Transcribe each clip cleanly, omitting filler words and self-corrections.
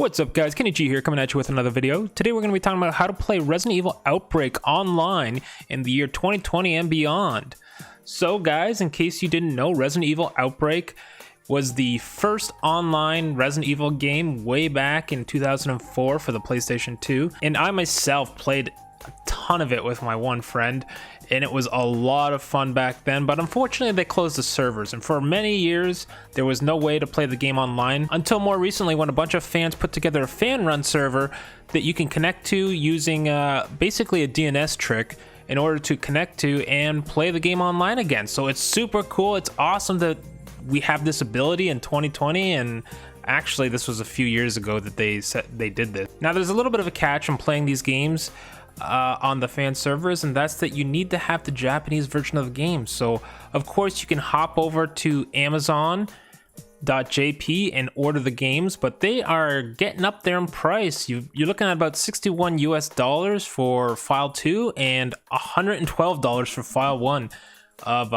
What's up guys, Kenichi here coming at you with another video. Today we're going to be talking about how to play Resident Evil Outbreak online in the year 2020 and beyond. So guys, in case you didn't know, Resident Evil Outbreak was the first online Resident Evil game way back in 2004 for the PlayStation 2. And I myself played a ton of it with my one friend, and it was a lot of fun back then, but unfortunately they closed the servers, and for many years there was no way to play the game online until more recently when a bunch of fans put together a fan run server that you can connect to using basically a DNS trick in order to connect to and play the game online again. So it's super cool. It's awesome that we have this ability in 2020, and actually this was a few years ago that they did this. Now there's a little bit of a catch in playing these games on the fan servers, and that's that you need to have the Japanese version of the game. So of course you can hop over to Amazon.jp and order the games, but they are getting up there in price. You're looking at about $61 US for file 2 and $112 for file 1 of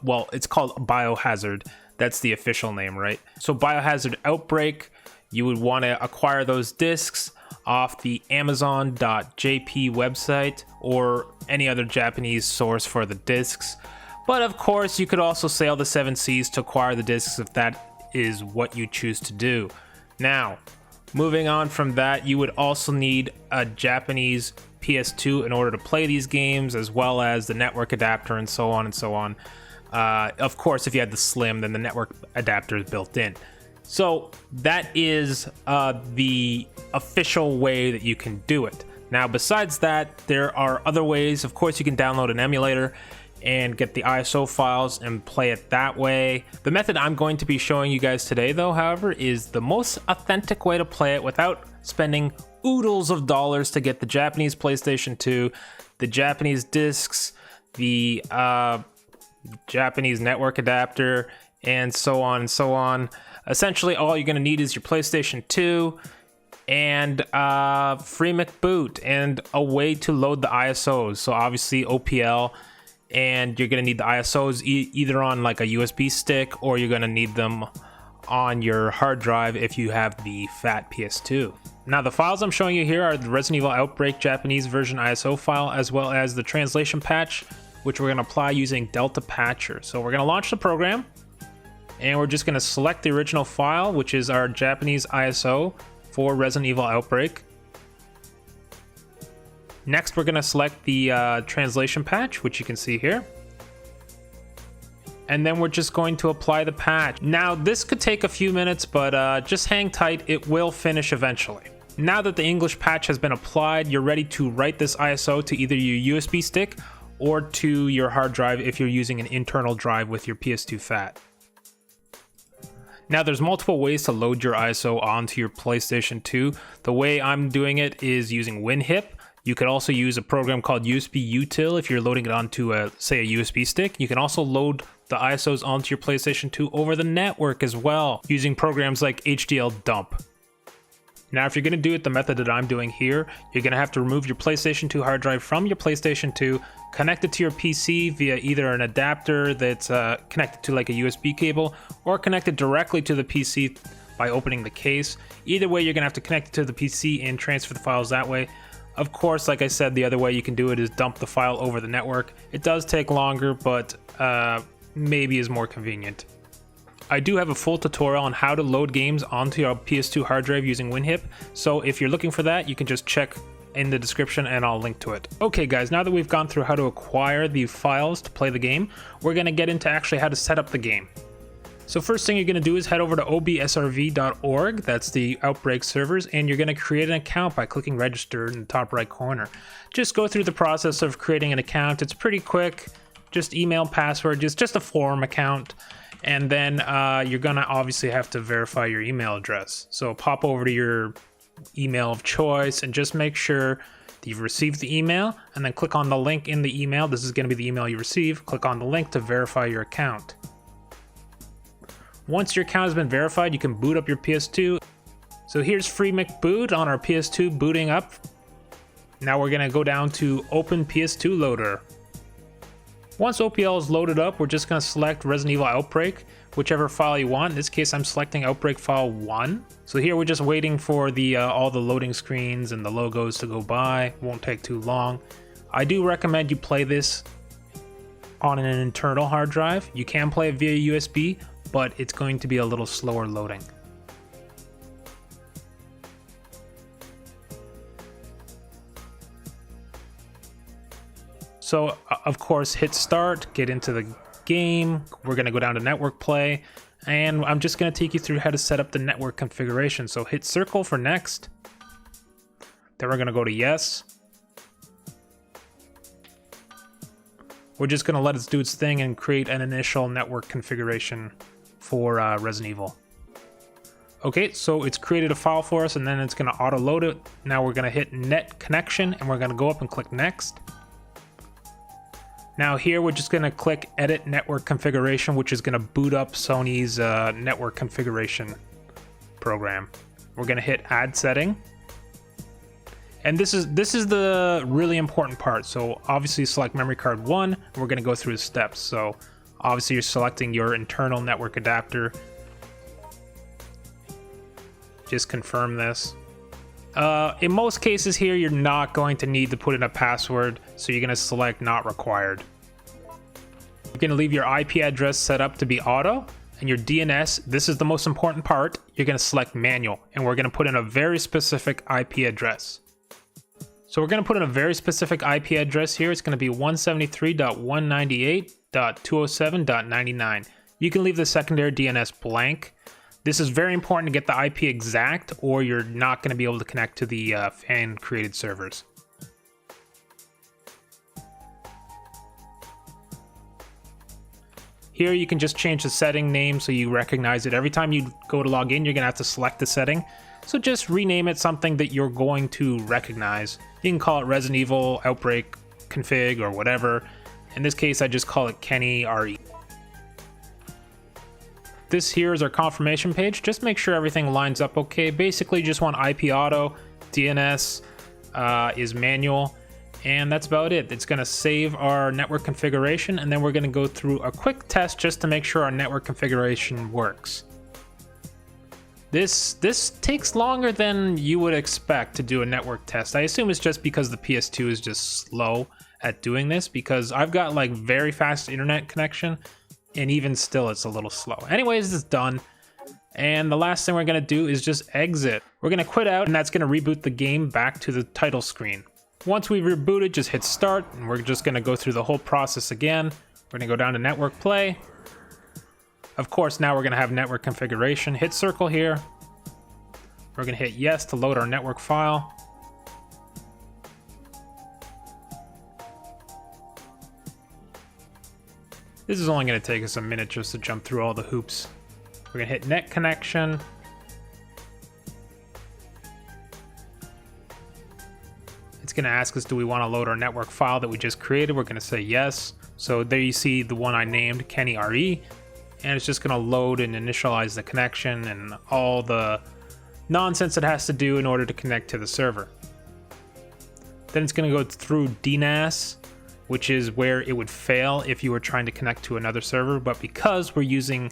well, it's called Biohazard. That's the official name, right? So Biohazard Outbreak, you would want to acquire those discs off the Amazon.jp website or any other Japanese source for the discs. But of course, you could also sail the 7 seas to acquire the discs if that is what you choose to do. Now, moving on from that, you would also need a Japanese PS2 in order to play these games, as well as the network adapter and so on and so on. Of course, if you had the Slim, then the network adapter is built in. So that is the official way that you can do it. Now, besides that, there are other ways. Of course, you can download an emulator and get the ISO files and play it that way. The method I'm going to be showing you guys today, though, however, is the most authentic way to play it without spending oodles of dollars to get the Japanese PlayStation 2, the Japanese discs, the Japanese network adapter, and so on and so on. Essentially, all you're going to need is your PlayStation 2 and FreeMcBoot and a way to load the ISOs. So obviously OPL, and you're going to need the ISOs either on like a USB stick, or you're going to need them on your hard drive if you have the fat PS2. Now the files I'm showing you here are the Resident Evil Outbreak Japanese version ISO file, as well as the translation patch, which we're going to apply using Delta Patcher. So we're going to launch the program, and we're just going to select the original file, which is our Japanese ISO for Resident Evil Outbreak. Next, we're going to select the translation patch, which you can see here. And then we're just going to apply the patch. Now, this could take a few minutes, but just hang tight. It will finish eventually. Now that the English patch has been applied, you're ready to write this ISO to either your USB stick or to your hard drive if you're using an internal drive with your PS2 FAT. Now there's multiple ways to load your ISO onto your PlayStation 2. The way I'm doing it is using WinHiip. You could also use a program called USB Util if you're loading it onto say a USB stick. You can also load the ISOs onto your PlayStation 2 over the network as well, using programs like HDL Dump. Now, if you're going to do it the method that I'm doing here, you're going to have to remove your PlayStation 2 hard drive from your PlayStation 2, connect it to your PC via either an adapter that's connected to like a USB cable, or connect it directly to the PC by opening the case. Either way, you're going to have to connect it to the PC and transfer the files that way. Of course, like I said, the other way you can do it is dump the file over the network. It does take longer, but maybe is more convenient. I do have a full tutorial on how to load games onto your PS2 hard drive using WinHiip, so if you're looking for that, you can just check in the description and I'll link to it. Okay guys, now that we've gone through how to acquire the files to play the game, we're going to get into actually how to set up the game. So first thing you're going to do is head over to obsrv.org, that's the Outbreak Servers, and you're going to create an account by clicking register in the top right corner. Just go through the process of creating an account. It's pretty quick, just email, password, just a forum account. And then you're going to obviously have to verify your email address. So pop over to your email of choice and just make sure that you've received the email, and then click on the link in the email. This is going to be the email you receive. Click on the link to verify your account. Once your account has been verified, you can boot up your PS2. So here's FreeMcBoot on our PS2 booting up. Now we're going to go down to Open PS2 Loader. Once OPL is loaded up, we're just going to select Resident Evil Outbreak, whichever file you want. In this case, I'm selecting Outbreak File 1. So here we're just waiting for the all the loading screens and the logos to go by. Won't take too long. I do recommend you play this on an internal hard drive. You can play it via USB, but it's going to be a little slower loading. So, of course, hit start, get into the game. We're going to go down to network play, and I'm just going to take you through how to set up the network configuration. So hit circle for next. Then we're going to go to yes. We're just going to let it do its thing and create an initial network configuration for Resident Evil. Okay, so it's created a file for us, and then it's going to auto load it. Now we're going to hit net connection, and we're going to go up and click next. Now here we're just going to click edit network configuration, which is going to boot up Sony's network configuration program. We're going to hit add setting. And this is the really important part. So obviously select memory card 1, and we're going to go through the steps. So obviously you're selecting your internal network adapter. Just confirm this. In most cases here, you're not going to need to put in a password, so you're going to select not required. You're going to leave your IP address set up to be auto, and your DNS, this is the most important part, you're going to select manual, and we're going to put in a very specific IP address. So we're going to put in a very specific IP address here. It's going to be 173.198.207.99. You can leave the secondary DNS blank. This is very important to get the IP exact, or you're not going to be able to connect to the fan-created servers. Here you can just change the setting name so you recognize it. Every time you go to log in, you're going to have to select the setting. So just rename it something that you're going to recognize. You can call it Resident Evil Outbreak Config or whatever. In this case, I just call it Kenny RE. This here is our confirmation page. Just make sure everything lines up okay. Basically, just want IP auto, DNS is manual, and that's about it. It's going to save our network configuration, and then we're going to go through a quick test just to make sure our network configuration works. This takes longer than you would expect to do a network test. I assume it's just because the PS2 is just slow at doing this, because I've got like very fast internet connection, and even still it's a little slow. Anyways, it's done. And the last thing we're gonna do is just exit. We're gonna quit out, and that's gonna reboot the game back to the title screen. Once we've rebooted, just hit start, and we're just gonna go through the whole process again. We're gonna go down to network play. Of course, now we're gonna have network configuration. Hit circle here. We're gonna hit yes to load our network file. This is only going to take us a minute just to jump through all the hoops. We're going to hit net connection. It's going to ask us, do we want to load our network file that we just created? We're going to say yes. So there you see the one I named, Kenny RE. And it's just going to load and initialize the connection and all the nonsense it has to do in order to connect to the server. Then it's going to go through DNS, which is where it would fail if you were trying to connect to another server. But because we're using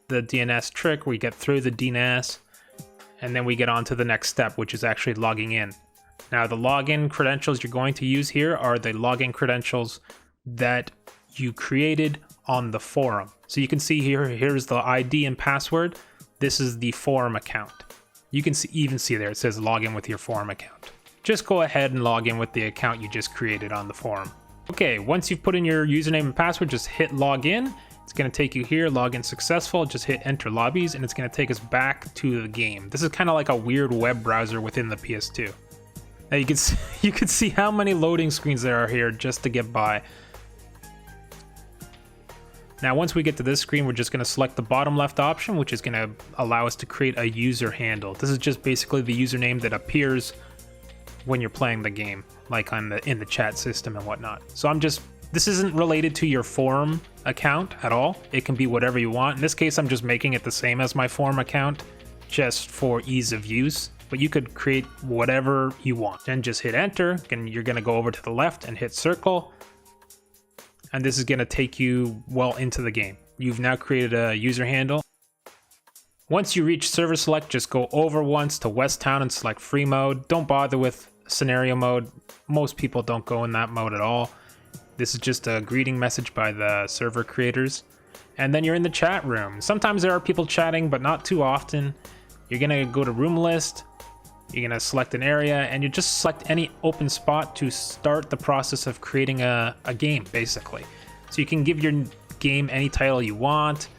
the DNS trick, we get through the DNS, and then we get on to the next step, which is actually logging in. Now, the login credentials you're going to use here are the login credentials that you created on the forum. So you can see here, here's the ID and password. This is the forum account. You can even see there, it says login with your forum account. Just go ahead and log in with the account you just created on the forum. Okay, once you've put in your username and password, just hit login. It's going to take you here, login successful. Just hit enter lobbies, and it's going to take us back to the game. This is kind of like a weird web browser within the PS2. Now you can see how many loading screens there are here just to get by. Now once we get to this screen, we're just going to select the bottom left option, which is going to allow us to create a user handle. This is just basically the username that appears when you're playing the game, like in the chat system and whatnot. So this isn't related to your forum account at all. It can be whatever you want. In this case, I'm just making it the same as my forum account, just for ease of use. But you could create whatever you want. Then just hit enter, and you're gonna go over to the left and hit circle. and this is going to take you well into the game. You've now created a user handle. Once you reach server select, just go over once to West Town and select free mode. Don't bother with scenario mode. Most people don't go in that mode at all. This is just a greeting message by the server creators. And then you're in the chat room. Sometimes there are people chatting, but not too often. You're gonna go to room list. You're gonna select an area, and you just select any open spot to start the process of creating a game, basically. So you can give your game any title you want.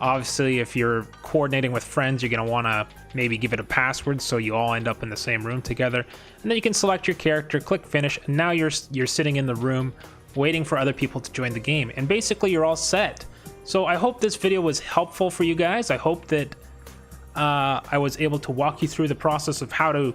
Obviously, if you're coordinating with friends, you're gonna wanna maybe give it a password so you all end up in the same room together. And then you can select your character, click finish, and now you're sitting in the room waiting for other people to join the game. And basically, you're all set. So I hope this video was helpful for you guys. I hope that I was able to walk you through the process of how to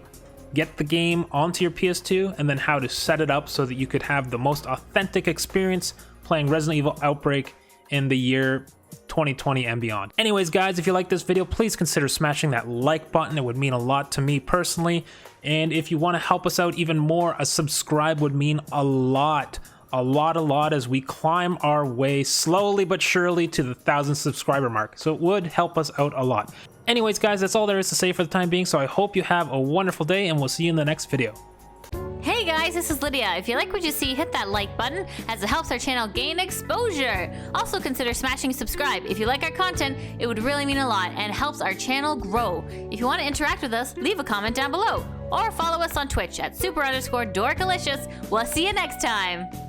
get the game onto your PS2 and then how to set it up so that you could have the most authentic experience playing Resident Evil Outbreak in the year 2020 and beyond. Anyways, guys, if you like this video, please consider smashing that like button. It would mean a lot to me personally. And if you want to help us out even more, a subscribe would mean a lot as we climb our way slowly but surely to the 1,000 subscriber mark. So it would help us out a lot. Anyways, guys, that's all there is to say for the time being. So I hope you have a wonderful day, and we'll see you in the next video. Hey guys, this is Lydia. If you like what you see, hit that like button as it helps our channel gain exposure. Also consider smashing subscribe. If you like our content, it would really mean a lot and helps our channel grow. If you want to interact with us, leave a comment down below or follow us on Twitch at super_dorkalicious. We'll see you next time.